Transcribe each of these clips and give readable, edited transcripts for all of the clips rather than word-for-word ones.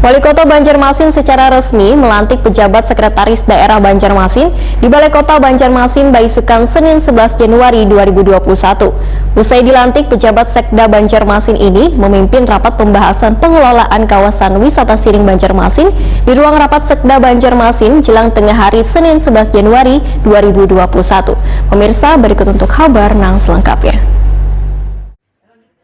Wali Kota Banjarmasin secara resmi melantik pejabat Sekretaris Daerah Banjarmasin di Balai Kota Banjarmasin Baisukan Senin 11 Januari 2021. Usai dilantik, pejabat Sekda Banjarmasin ini memimpin rapat pembahasan pengelolaan kawasan wisata Siring Banjarmasin di ruang rapat Sekda Banjarmasin jelang tengah hari Senin 11 Januari 2021. Pemirsa, berikut untuk kabar nang selengkapnya.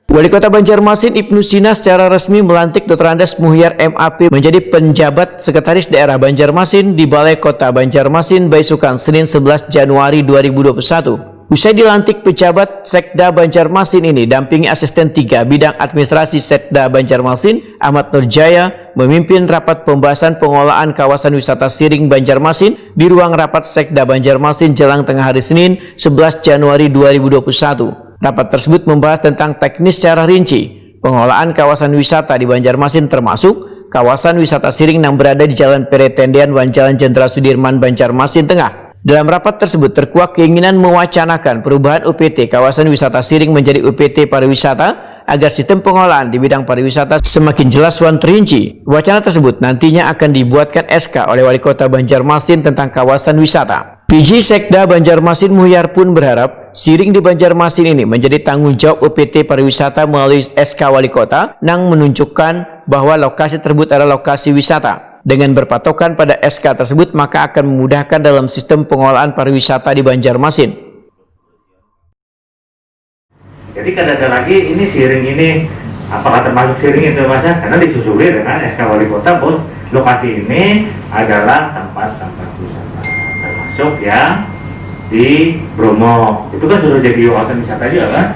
Wali Kota Banjarmasin Ibnu Sina secara resmi melantik Dr. Andes Muhyar MAP menjadi penjabat Sekretaris Daerah Banjarmasin di Balai Kota Banjarmasin Baisukan Senin 11 Januari 2021. Usai dilantik, pejabat Sekda Banjarmasin ini dampingi asisten 3 bidang administrasi Sekda Banjarmasin Ahmad Nurjaya memimpin rapat pembahasan pengelolaan kawasan wisata Siring Banjarmasin di ruang rapat Sekda Banjarmasin jelang tengah hari Senin 11 Januari 2021. Rapat tersebut membahas tentang teknis secara rinci pengelolaan kawasan wisata di Banjarmasin, termasuk kawasan wisata Siring yang berada di Jalan Peretendian dan Jalan Jenderal Sudirman, Banjarmasin Tengah. Dalam rapat tersebut terkuak keinginan mewacanakan perubahan UPT kawasan wisata Siring menjadi UPT pariwisata agar sistem pengelolaan di bidang pariwisata semakin jelas dan terinci. Wacana tersebut nantinya akan dibuatkan SK oleh Wali Kota Banjarmasin tentang kawasan wisata. PJ Sekda Banjarmasin Muhyar pun berharap Siring di Banjarmasin ini menjadi tanggung jawab UPT pariwisata melalui SK Wali Kota yang menunjukkan bahwa lokasi tersebut adalah lokasi wisata. Dengan berpatokan pada SK tersebut, maka akan memudahkan dalam sistem pengelolaan pariwisata di Banjarmasin. Jadi kadang-kadang lagi ini Siring ini apakah termasuk Siring itu Mas? Karena disusuli dengan SK Wali Kota, bos, lokasi ini adalah tempat-tempat wisata termasuk yang di Bromo. Itu kan sudah jadi kawasan wisata juga kan?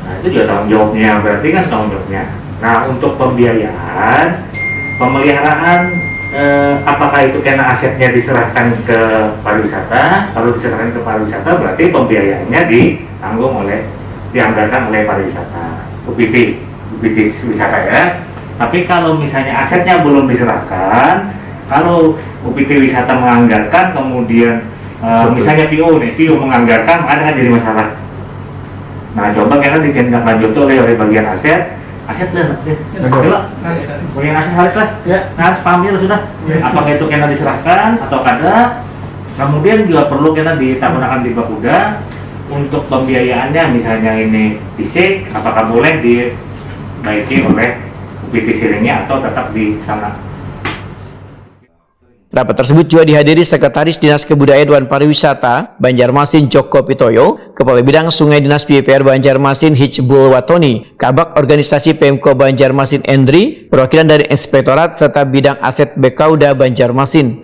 Nah itu juga tanggung jawabnya, berarti kan tanggung jawabnya. Nah untuk pembiayaan, pemeliharaan, apakah itu karena asetnya diserahkan ke pariwisata? Kalau diserahkan ke pariwisata berarti pembiayaannya dianggarkan oleh pariwisata, UPT wisata ya. Tapi kalau misalnya asetnya belum diserahkan, kalau UPT wisata menganggarkan, kemudian misalnya PO menganggarkan, ada kan jadi masalah. Nah coba karena ditindaklanjuti oleh bagian aset lah, bagian aset harus lah, harus pamil sudah. Apakah itu kena diserahkan atau kada? Kemudian juga perlu kena ditamunakan di Bakuda untuk pembiayaannya, misalnya ini fisik, apakah boleh dibaiki oleh UPT Siringnya atau tetap di sana. Rapat tersebut juga dihadiri Sekretaris Dinas Kebudayaan dan Pariwisata Banjarmasin Joko Pitoyo, Kepala Bidang Sungai Dinas PUPR Banjarmasin Hijbul Watoni, Kabak Organisasi Pemko Banjarmasin Endri, perwakilan dari Inspektorat serta Bidang Aset Bekauda Banjarmasin.